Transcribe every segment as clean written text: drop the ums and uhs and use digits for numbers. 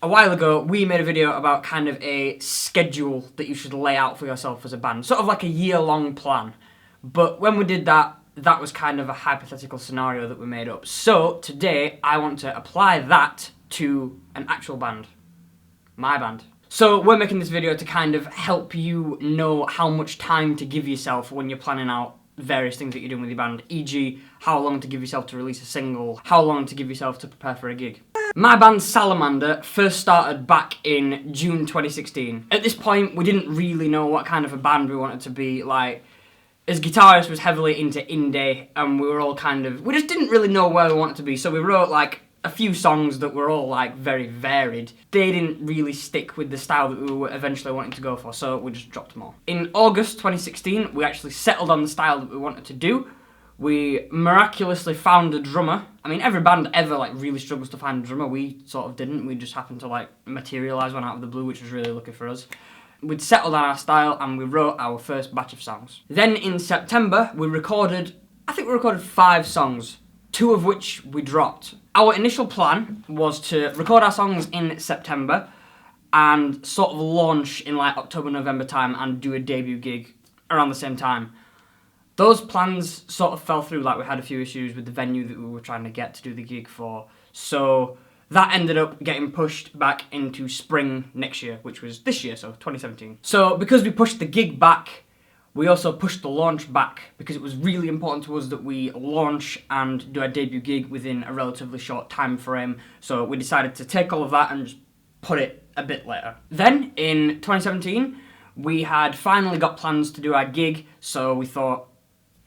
A while ago, we made a video about kind of a schedule that you should lay out for yourself as a band. Sort of like a year-long plan. But when we did that, that was kind of a hypothetical scenario that we made up. So today, I want to apply that to an actual band. My band. So we're making this video to kind of help you know how much time to give yourself when you're planning out various things that you're doing with your band, e.g. how long to give yourself to release a single, how long to give yourself to prepare for a gig. My band Salamander first started back in June 2016. At this point, we didn't really know what kind of a band we wanted to be. Like, as guitarist was heavily into indie, and we were all we just didn't really know where we wanted to be, so we wrote like a few songs that were all like very varied. They didn't really stick with the style that we were eventually wanting to go for, so we just dropped them all. In August 2016, we actually settled on the style that we wanted to do. We miraculously found a drummer. I mean, every band ever like really struggles to find a drummer. We sort of didn't. We just happened to like materialise one out of the blue, which was really lucky for us. We'd settled on our style and we wrote our first batch of songs. Then in September, we recorded 5 songs, 2 of which we dropped. Our initial plan was to record our songs in September and sort of launch in like October, November time and do a debut gig around the same time. Those plans sort of fell through. Like, we had a few issues with the venue that we were trying to get to do the gig for. So that ended up getting pushed back into spring next year, which was this year, so 2017. So because we pushed the gig back, we also pushed the launch back because it was really important to us that we launch and do our debut gig within a relatively short time frame. So we decided to take all of that and just put it a bit later. Then in 2017, we had finally got plans to do our gig, so we thought,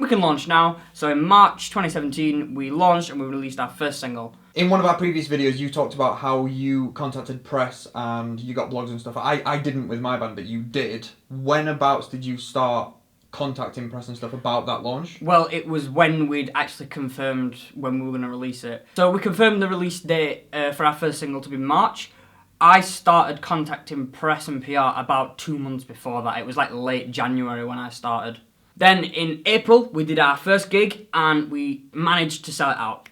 we can launch now. So in March 2017, we launched and we released our first single. In one of our previous videos, you talked about how you contacted press and you got blogs and stuff. I didn't with my band, but you did. Whenabouts did you start contacting press and stuff about that launch? Well, it was when we'd actually confirmed when we were going to release it. So we confirmed the release date for our first single to be March. I started contacting press and PR about 2 months before that. It was like late January when I started. Then in April, we did our first gig and we managed to sell it out.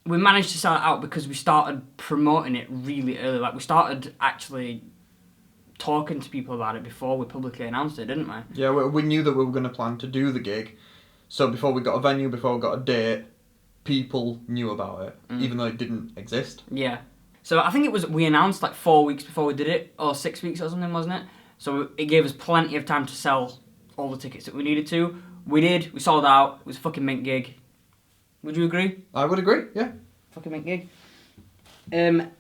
We managed to sell it out because we started promoting it really early. Like, we started actually talking to people about it before we publicly announced it, didn't we? Yeah, we knew that we were going to plan to do the gig. So before we got a venue, before we got a date, people knew about it, even though it didn't exist. Yeah. So I think we announced like 4 weeks before we did it, or 6 weeks or something, wasn't it? So it gave us plenty of time to sell all the tickets that we needed to. We did. We sold out. It was a fucking mint gig. Would you agree? I would agree, yeah. Fucking mint gig.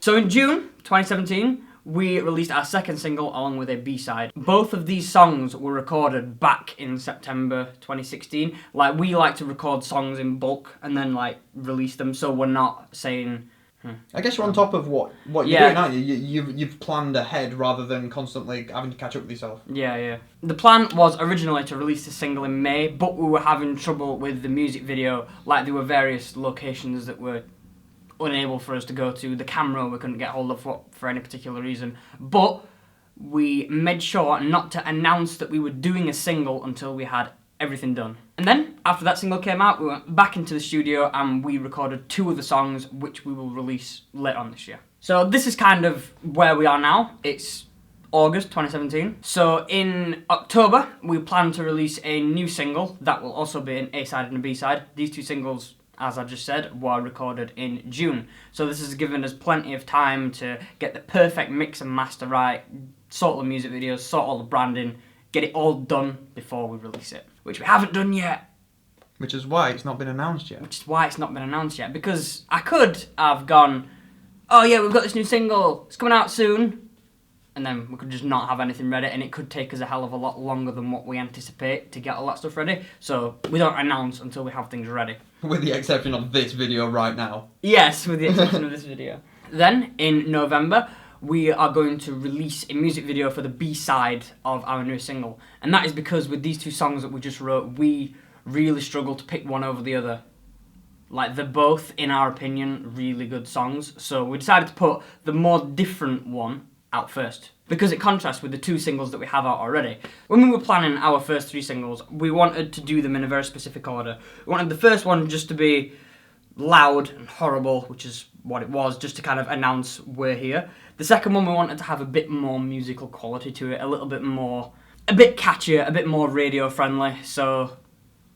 So in June 2017, we released our second single along with a B-side. Both of these songs were recorded back in September 2016. Like, we like to record songs in bulk and then like release them, so we're not saying... I guess you're on top of what you're doing, aren't you? You've planned ahead rather than constantly having to catch up with yourself. Yeah. The plan was originally to release the single in May, but we were having trouble with the music video. Like, there were various locations that were unable for us to go to. The camera we couldn't get hold of for any particular reason. But we made sure not to announce that we were doing a single until we had everything done. And then, after that single came out, we went back into the studio and we recorded 2 of the songs, which we will release later on this year. So this is kind of where we are now. It's August 2017. So in October, we plan to release a new single that will also be an A-side and a B-side. These 2 singles, as I just said, were recorded in June. So this has given us plenty of time to get the perfect mix and master right, sort all the music videos, sort all the branding, get it all done before we release it. Which we haven't done yet. Which is why it's not been announced yet. Because I could have gone, oh yeah, we've got this new single, it's coming out soon. And then we could just not have anything ready, and it could take us a hell of a lot longer than what we anticipate to get all that stuff ready. So we don't announce until we have things ready. With the exception of this video right now. Yes, with the exception of this video. Then, in November, we are going to release a music video for the B-side of our new single. And that is because with these 2 songs that we just wrote, we really struggled to pick one over the other. Like, they're both, in our opinion, really good songs. So we decided to put the more different one out first, because it contrasts with the 2 singles that we have out already. When we were planning our first 3 singles, we wanted to do them in a very specific order. We wanted the first one just to be loud and horrible, which is what it was, just to kind of announce we're here. The second one, we wanted to have a bit more musical quality to it, a bit catchier, a bit more radio friendly, so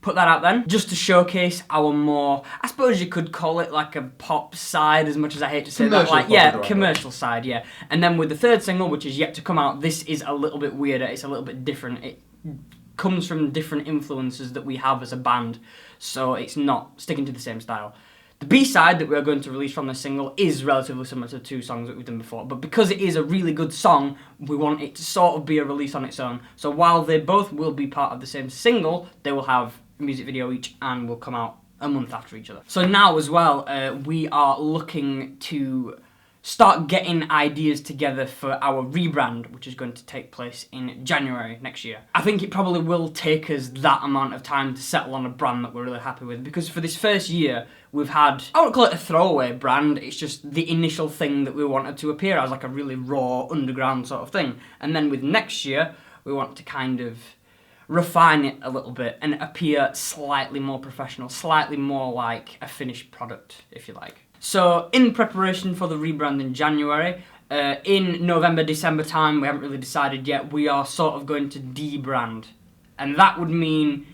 put that out then, just to showcase our more, I suppose you could call it like a pop side, as much as I hate to say that, like, yeah, commercial side, yeah. And then with the third single, which is yet to come out, this is a little bit weirder, it's a little bit different, it comes from different influences that we have as a band, so it's not sticking to the same style. The B-side that we're going to release from this single is relatively similar to the 2 songs that we've done before, but because it is a really good song, we want it to sort of be a release on its own. So while they both will be part of the same single, they will have a music video each and will come out a month after each other. So now as well, we are looking to start getting ideas together for our rebrand, which is going to take place in January next year. I think it probably will take us that amount of time to settle on a brand that we're really happy with, because for this first year, we've had, I wouldn't call it a throwaway brand, it's just the initial thing that we wanted to appear as, like a really raw, underground sort of thing. And then with next year, we want to kind of refine it a little bit and appear slightly more professional, slightly more like a finished product, if you like. So, in preparation for the rebrand in January, in November, December time, we haven't really decided yet, we are sort of going to debrand. And that would mean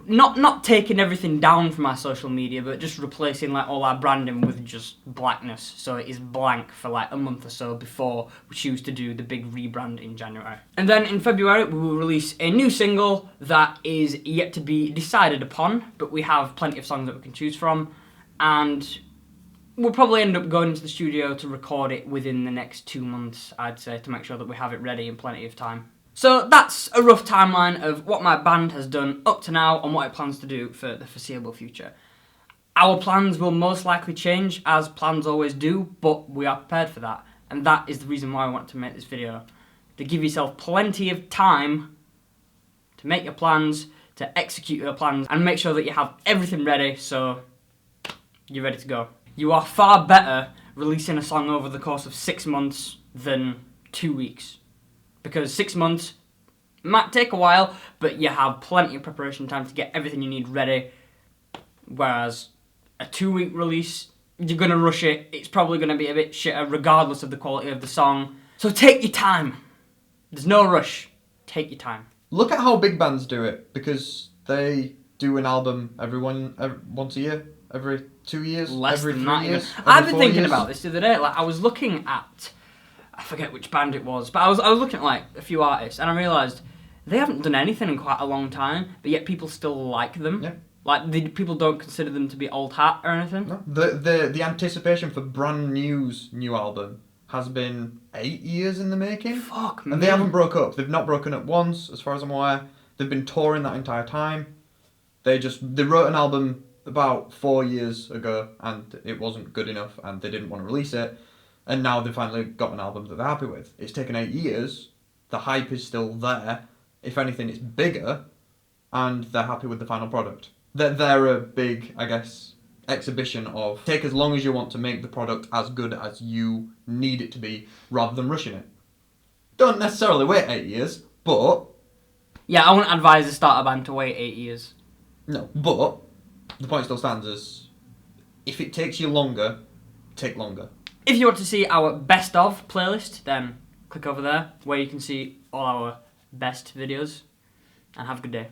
not taking everything down from our social media, but just replacing like all our branding with just blackness. So it is blank for like a month or so before we choose to do the big rebrand in January. And then in February, we will release a new single that is yet to be decided upon, but we have plenty of songs that we can choose from. And we'll probably end up going into the studio to record it within the next 2 months, I'd say, to make sure that we have it ready in plenty of time. So that's a rough timeline of what my band has done up to now and what it plans to do for the foreseeable future. Our plans will most likely change, as plans always do, but we are prepared for that. And that is the reason why I want to make this video. To give yourself plenty of time to make your plans, to execute your plans, and make sure that you have everything ready so you're ready to go. You are far better releasing a song over the course of 6 months than 2 weeks. Because 6 months might take a while, but you have plenty of preparation time to get everything you need ready. Whereas a 2-week release, you're going to rush it, it's probably going to be a bit shitter regardless of the quality of the song. So take your time. There's no rush. Take your time. Look at how big bands do it, because they do an album once a year, every 2 years, every 3 years. I've been thinking about this the other day. Like, I was looking at, I forget which band it was, but I was looking at like a few artists, and I realised they haven't done anything in quite a long time, but yet people still like them. Yeah. Like, people don't consider them to be old hat or anything. No. The anticipation for brand new's new album has been 8 years in the making. Fuck, man. And they haven't broke up. They've not broken up once, as far as I'm aware. They've been touring that entire time. They wrote an album about 4 years ago, and it wasn't good enough, and they didn't want to release it. And now they've finally got an album that they're happy with. It's taken 8 years. The hype is still there. If anything, it's bigger, and they're happy with the final product. They're a big, I guess, exhibition of take as long as you want to make the product as good as you need it to be, rather than rushing it. Don't necessarily wait 8 years, but... Yeah, I wouldn't advise a starter band to wait 8 years. No, but the point still stands as, if it takes you longer, take longer. If you want to see our best of playlist, then click over there, where you can see all our best videos, and have a good day.